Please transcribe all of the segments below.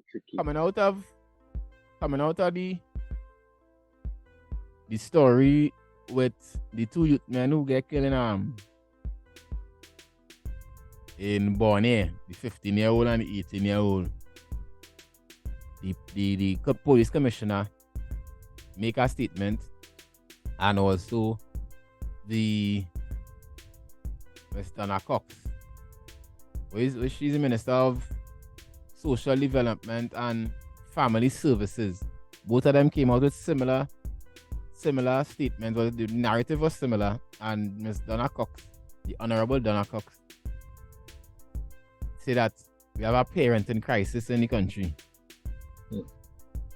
tricky. coming out of the story with the two youth men who get killed in Borneo, the 15-year-old and the 18-year-old. The police commissioner make a statement, and also the Miss Donna Cox, she's the Minister of Social Development and Family Services. Both of them came out with similar statements, but the narrative was similar. And Miss Donna Cox, the Honorable Donna Cox, say that we have a parenting crisis in the country.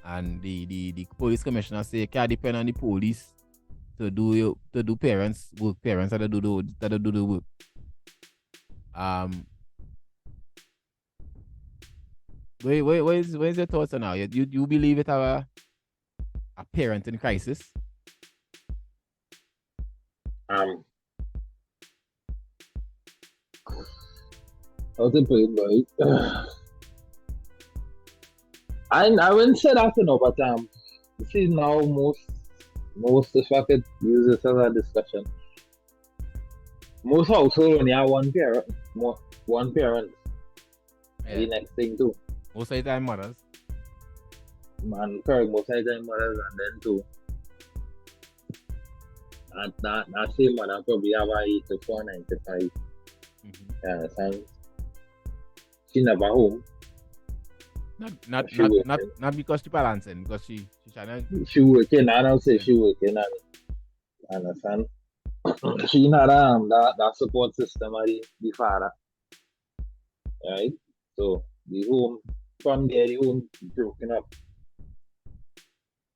And the police commissioner say you can't depend on the police to do parents work. Parents that do the work. Where's your thoughts on now? You believe it have a parenting crisis? How to put it, boy? I wouldn't say that, but this is now most if I could use this as a discussion. Most households only have one parent. Yeah. The next thing too. Most of the time mothers. Man, correct. Most of the time mothers, and then too. And that same mother probably have a 8 to 4, 9 to 5. You understand? She never home. Not because she balancing, because she trying to. She working, and I'll say she working, and understand. She not that support system of the father, right? So the home from there, the home broken up.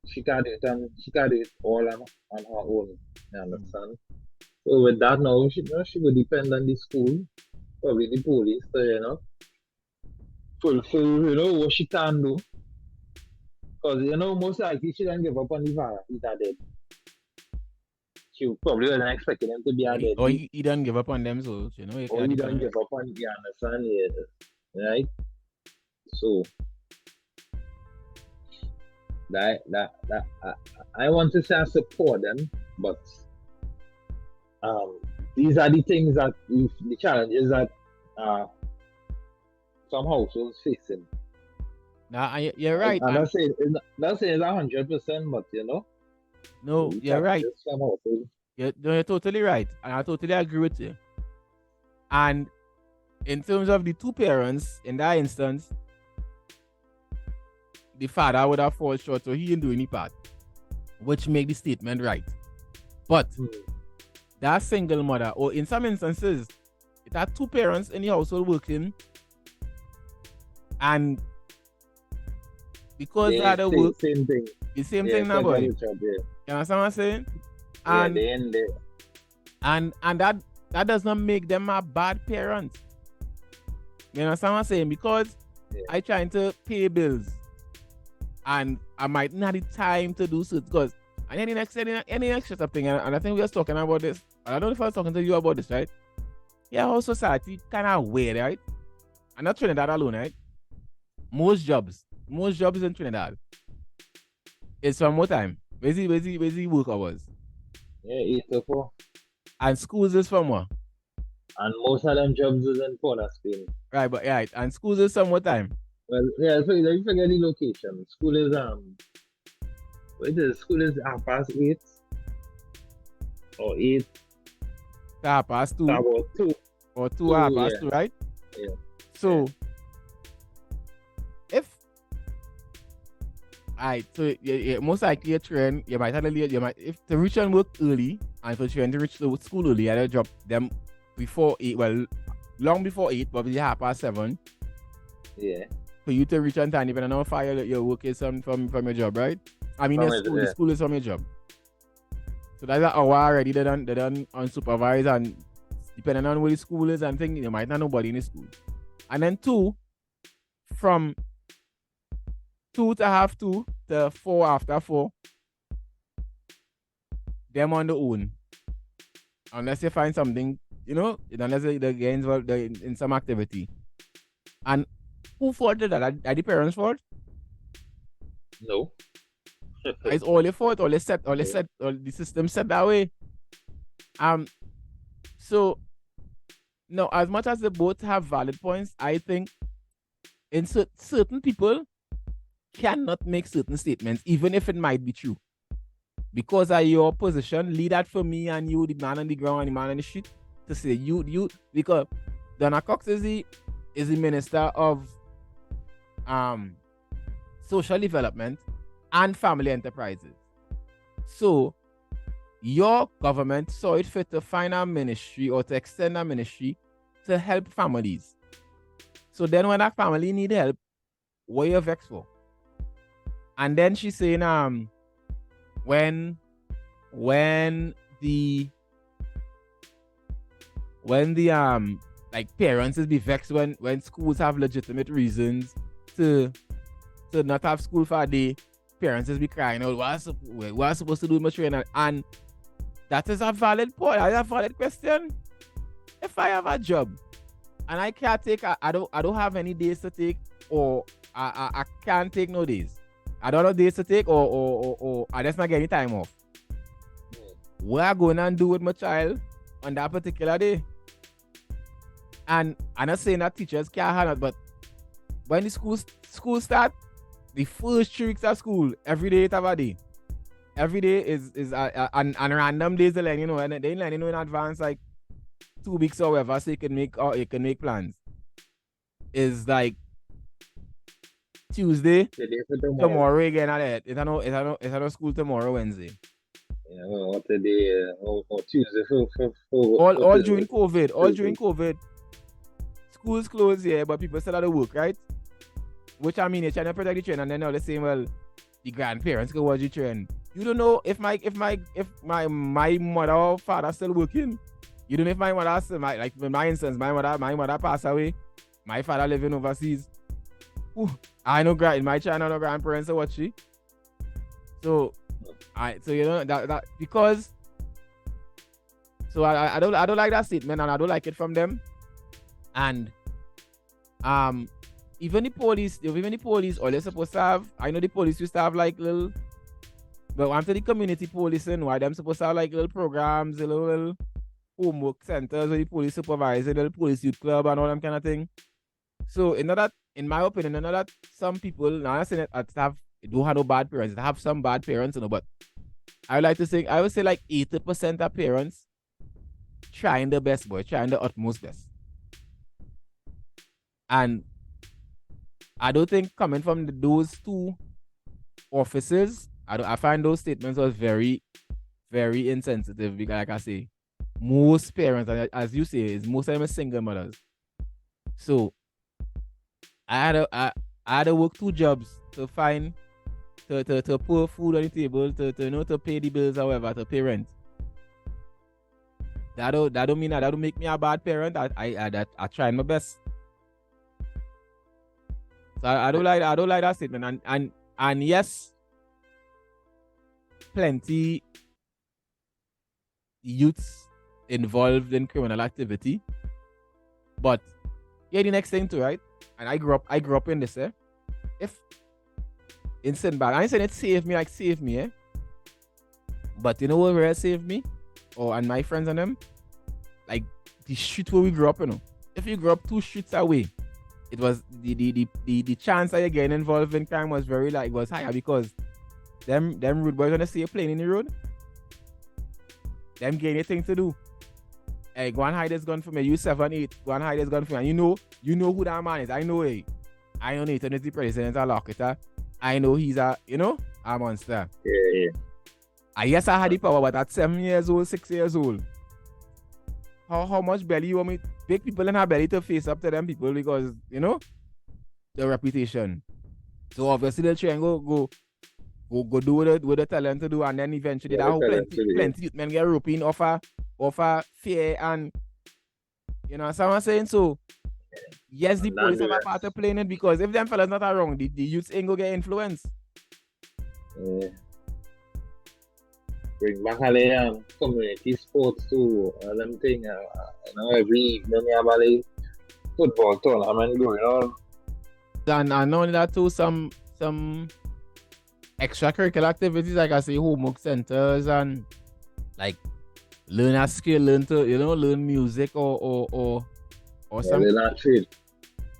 She can't do it all on her own. You understand? So with that now, she would depend on the school, probably the police, to fulfill what she can do. Because most likely she don't give up on the father. He's dead. She probably wasn't expecting him to be dead. Or he don't give up on them, so he don't give up on, you understand? Yeah, right? So that I want to say I support them, but these are the things that the challenges that some households facing. Now you're right. I'm not saying it's 100%, but no, you're right. You're totally right, and I totally agree with you. And in terms of the two parents, in that instance, the father would have fallen short, so he didn't do any part, which make the statement right. But that single mother, or in some instances, it had two parents in the household working, and because they had to work, same thing. The same thing now, boy. You understand what I'm saying? And and that does not make them a bad parent. You understand what I'm saying? Because I trying to pay bills, and I might not have the time to do so, because any extra thing, and I think we were talking about this. I don't know if I was talking to you about this, right? Yeah, our society kind of weird, right? I'm not Trinidad alone, right? Most jobs in Trinidad is from what time? Where's the work hours? Yeah, 8 to 4. And schools is from what? And most of them jobs is in Port of Spain. Right, but yeah, and schools is from what time? Well, yeah, so you forget the location. School is school is 8:30 or 8. 2:30. About 2. Or 2:30, right? Yeah. So so most likely a train, you might have if the reach and work early, and for train to reach the school early, I drop them before 8, well, long before 8, probably 7:30. Yeah. For you to reach on time, depending on how far your work is from your job, right? I mean, the school is from your job. So that's an hour already they done unsupervised, and depending on where the school is and things, you might not know nobody in the school. And then 2, from 2 to half 2 to 4 after 4, them on their own. Unless you find something, unless they get involved in some activity. And who fault is that? Are the parents' fault? No. It's all your fault, or the system set that way. So no, as much as they both have valid points, I think in certain people cannot make certain statements, even if it might be true. Because of your position, leave that for me and you, the man on the ground and the man on the street, to say you because Donna Cox is the Minister of Social Development and Family Enterprises. So your government saw it fit to find a ministry or to extend a ministry to help families. So then when that family need help, what you vexed for? And then she's saying when the like parents is be vexed when schools have legitimate reasons to not have school for a day, parents is be crying out, what's supposed to do with my training? And that is a valid point. That's a valid question. If I have a job and I can't take, I don't have any days to take, or I can't take no days. I don't have days to take, or I just not get any time off. What I going and do with my child on that particular day? And I'm not saying that teachers can't handle it, but when the school start, the first 3 weeks of school, every day it have a day. Every day is and random days they let you know, and they let you know in advance, like 2 weeks or whatever, so you can make plans. Is like Tuesday, tomorrow again at it. It's not school tomorrow, Wednesday. Yeah, what the day or Tuesday for all during COVID. Schools closed, yeah, but people still had to work, right? Which I mean, you're trying to protect the children, and then now they're saying, well, the grandparents go watch the children. You don't know if my mother or father still working. You don't know if my mother still, like in my instance, my mother passed away. My father living overseas. I know my child no grandparents are watching. So you know that because. So I don't like that statement, and I don't like it from them. And even the police, all they're supposed to have, I know the police used to have like little, but after the community policing, why them supposed to have like little programs, little homework centers with the police supervisor, little police youth club and all them kind of thing. So in my opinion, that some people, now I'm saying that don't have no bad parents, they have some bad parents, you know, but I would say like 80% of parents trying their best, trying their utmost best. And I don't think coming from those two offices, I find those statements was very, very insensitive, because like I say, most parents, as you say, most of them are single mothers. So I had to work 2 jobs to find to put food on the table, to pay the bills, however, to pay rent. That don't mean that don't make me a bad parent. I try my best. So I don't like that statement. And yes, plenty youths involved in criminal activity. But yeah, the next thing too, right? And I grew up in this, if in Sinbad, I ain't saying it saved me, eh? But you know what really saved me? And my friends and them? Like the street where we grew up, you know. If you grew up 2 streets away, it was the chance that you're getting involved in crime was was higher, because them rude boys gonna see you playing in the road. Them getting anything to do. Hey, go and hide this gun from me. You 7-8. Go and hide this gun from me. And you know who that man is. I know Nathan is the president of Locketa. I know he's a monster. Yeah. I guess I had the power, but at 7 years old, 6 years old, how much belly you want me? Big people in her belly to face up to them people, because the reputation. So obviously they'll try and go do what they tell them to do, and then eventually that whole plenty youth men get roping offer fear, and you know what I'm saying. So yes, the police have a part to play in it, because if them fellas not wrong, the youths ain't go get influence. Yeah. Bring back a community sports too, and them thing. Every evening you have a football tournament going on. And not only that too, some extracurricular activities like I say homework centers and like learn a skill, learn music or something. Learn a trade.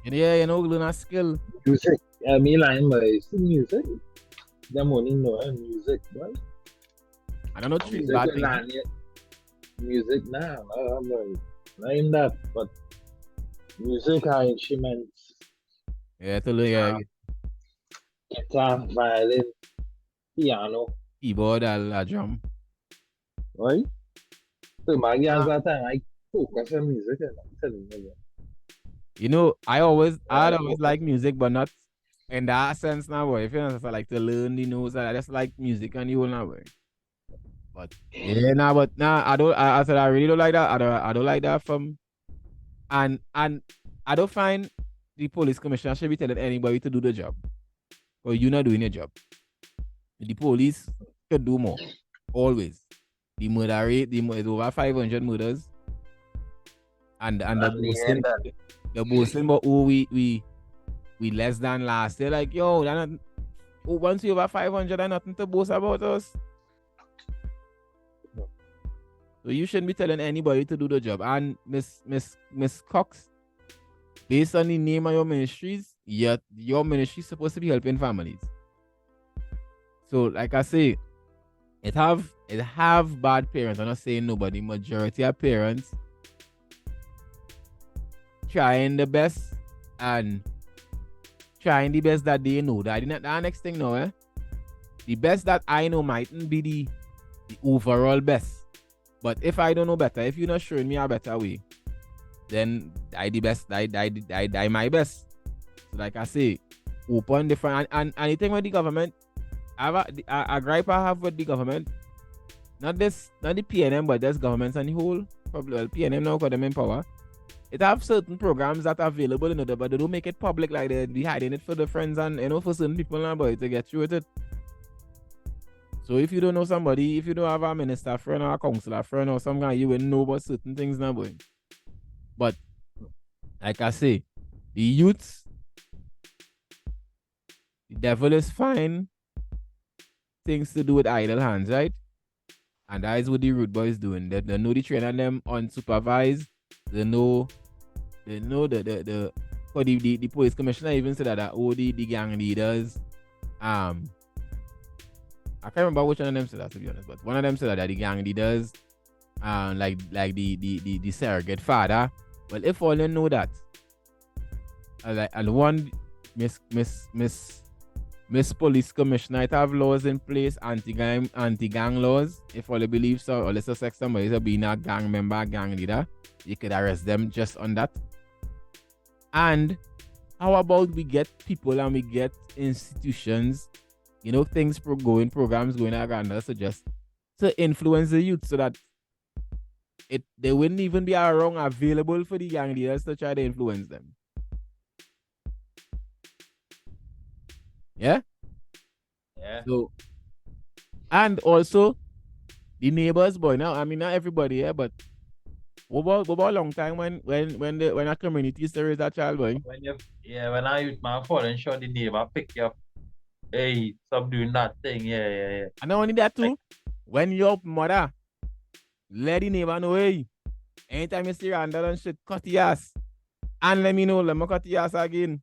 Yeah, learn a skill. Music. Me like music. Them only know music, right? I don't know trade bad thing. Music now, not in that, but music are instruments. Yeah, to learn guitar, violin, piano, keyboard, a drum. right? So my guys that time I focus on music and I'm telling you. I always like music, but not in that sense now. Boy, if you know, I like to learn the notes, I just like music and you will now. But yeah, I don't. I said I really don't like that. I don't like that from, and I don't find the police commissioner should be telling anybody to do the job, or you're not doing your job. The police should do more, always. The murder rate, is over 500 murders, and the boasting, but we less than last year. Like once we over 500, there's nothing to boast about us. So you shouldn't be telling anybody to do the job. And Miss Cox, based on the name of your ministries, your ministry is supposed to be helping families. So like I say, it have bad parents. I'm not saying nobody. Majority of parents trying the best and trying the best that they know. That next thing now, the best that I know mightn't be the overall best. But if I don't know better, if you're not showing me a better way, then I the best, I my best. So like I say, open different and anything with the government, I have a gripe I have with the government. Not the PNM, but there's governments and the whole, probably PNM now because them in power. It have certain programs that are available, but they don't make it public, like they hiding it for the friends and for certain people now, but to get through with it. So if you don't know somebody, if you don't have a minister friend or a councillor friend or some guy, you will know about certain things now, boy. But like I say, the youths, the devil is fine things to do with idle hands, right? And that is what the rude boys doing. They know the training them unsupervised. They know the police commissioner even said that the gang leaders, I can't remember which one of them said that, to be honest, but one of them said that the gang leaders, like the surrogate father. Well, if all they know that, and one Miss Police Commissioner, it have laws in place, anti-gang laws. If all they believe so, or let's suspect somebody is being a gang member, gang leader, you could arrest them just on that. And how about we get people and we get institutions, things programs going around, so just to influence the youth so that they wouldn't even be around available for the gang leaders to try to influence them. Yeah? Yeah. So, and also the neighbors, boy. Now, I mean, not everybody, yeah, but what about a long time when a community still raise a child, boy? When I youth man fall and show the neighbor pick you up. Hey, stop doing that thing. Yeah. And not only that too, when your mother let the neighbor know, hey, anytime you see Randall and shit, cut your ass. And let me know, let me cut your ass again.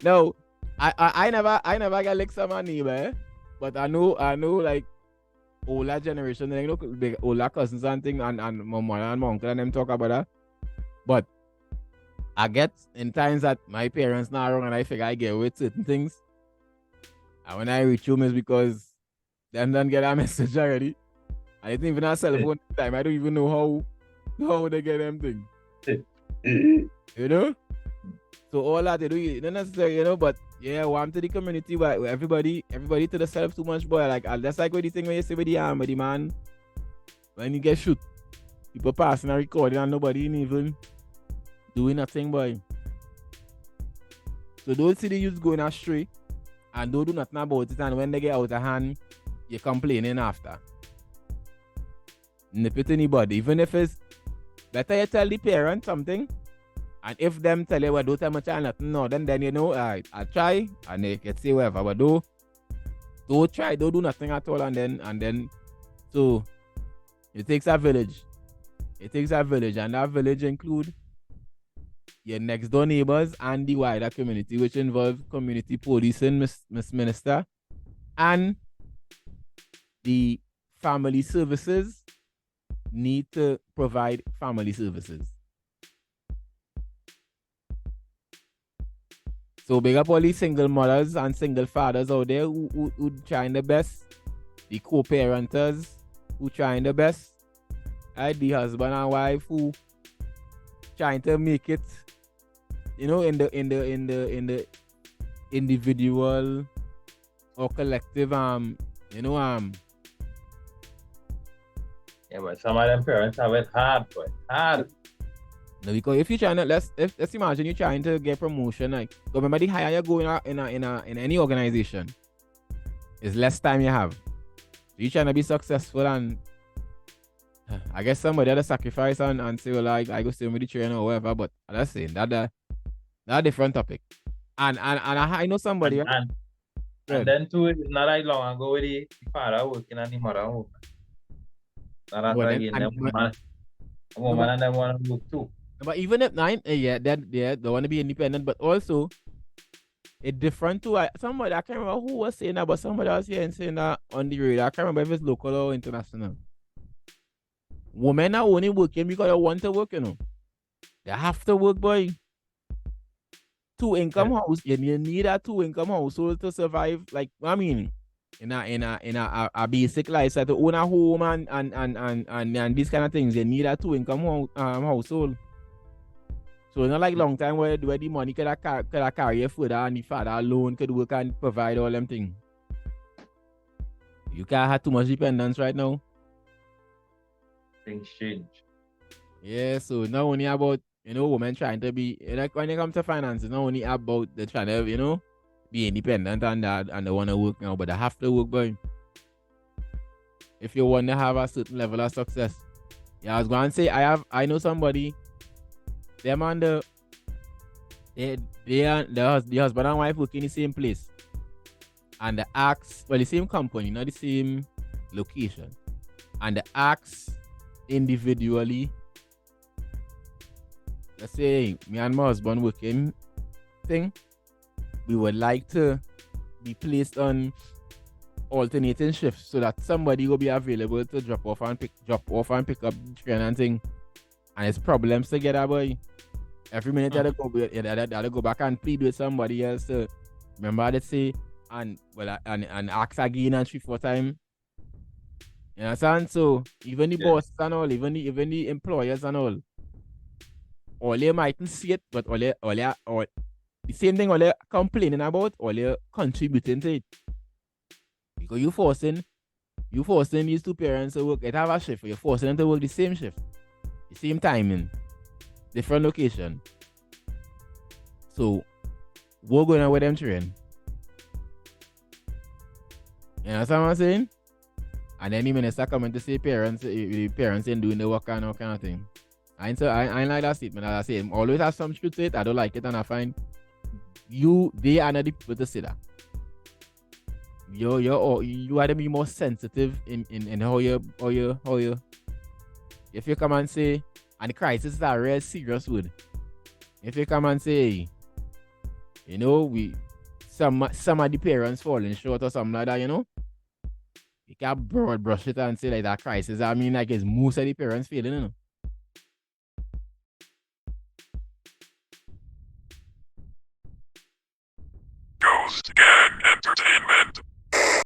No, I never get licks on my neighbor, but I know like older generation, big older cousins and thing, and my mother and my uncle and them talk about that. But I get in times that my parents not wrong and I figure I get with certain things. And when I reach home is because them don't get a message already. I didn't even have cell phone time. I don't even know how they get them things. So all that they do, not necessarily, but yeah, warm to the community, but everybody to themselves too much, boy. Like that's like what the thing when you say with the man, when you get shoot, people passing and recording and nobody even doing nothing, boy. So don't see the youth going astray and don't do nothing about it, and when they get out of hand, you're complaining after. Nip it anybody, even if it's better you tell the parent something And if them tell you, well, don't tell my child nothing, no, then you know, I try and they can say whatever, but don't try, don't do nothing at all, and then so it takes a village. It takes a village, and that village include your next door neighbors and the wider community, which involves community policing, Miss Minister, and the family services need to provide family services. So big up all these single mothers and single fathers out there who trying the best, the co-parenters who trying the best, right? The husband and wife who trying to make it, you know, in the individual or collective Yeah, but some of them parents have it hard, but hard. No, because if you're trying to let's imagine you're trying to get promotion, like remember the higher you go in any organization, is less time you have. So you're trying to be successful, and I guess somebody had to sacrifice and say, well, I go stay with the trainer or whatever. But that's saying that a different topic. And I know somebody. And then too, it's not that long ago with the father working and the mother working. And the woman and them want to work too. But even at 9, they want to be independent, but also it's different too. Somebody, I can't remember who was saying that, but somebody else here and saying that on the radio. I can't remember if it's local or international. Women are only working because they want to work, you know. They have to work, boy. 2-income house, you need a 2-income household to survive. Like, I mean, in a basic lifestyle, to own a home and these kind of things, you need a 2-income household. So it's not like long time where the money could carry you further and the father alone could work and provide all them things. You can't have too much dependence right now. Things change. Yeah, so not only about, you know, women trying to be, like when it comes to finances, not only about the trying to, you know, be independent and that, and they want to work now, but they have to work, boy. If you want to have a certain level of success. Yeah, I was going to say, I know somebody, them and the husband and wife work in the same place. And the axe, well, the same company, not the same location. And the axe individually, let's say me and my husband working thing, we would like to be placed on alternating shifts so that somebody will be available to drop off and pick up the train and thing. And it's problems together, boy. Every minute I go back and plead with somebody else to remember to say and ask again and 3-4 times. You understand? So even the bosses and all, even the employers and all they mightn't see it, but all the same thing all they complaining about, all they contributing to it. Because you forcing these two parents to work, they have a shift, you're forcing them to work the same shift, the same timing, different location. So we're going on with them train. You understand what I'm saying? And then the minister coming to say parents ain't doing the work and all kind of thing. I ain't like that statement. As I say, always have some truth to it. I don't like it, and I find they are not the people to say that. You have to be more sensitive in how you if you come and say, and the crisis is a real serious word. If you come and say, you know, some of the parents falling short or something like that, you know, you can't broad brush it and say like that crisis. I mean, like it's most of the parents failing, you know. Ghost Gang Entertainment.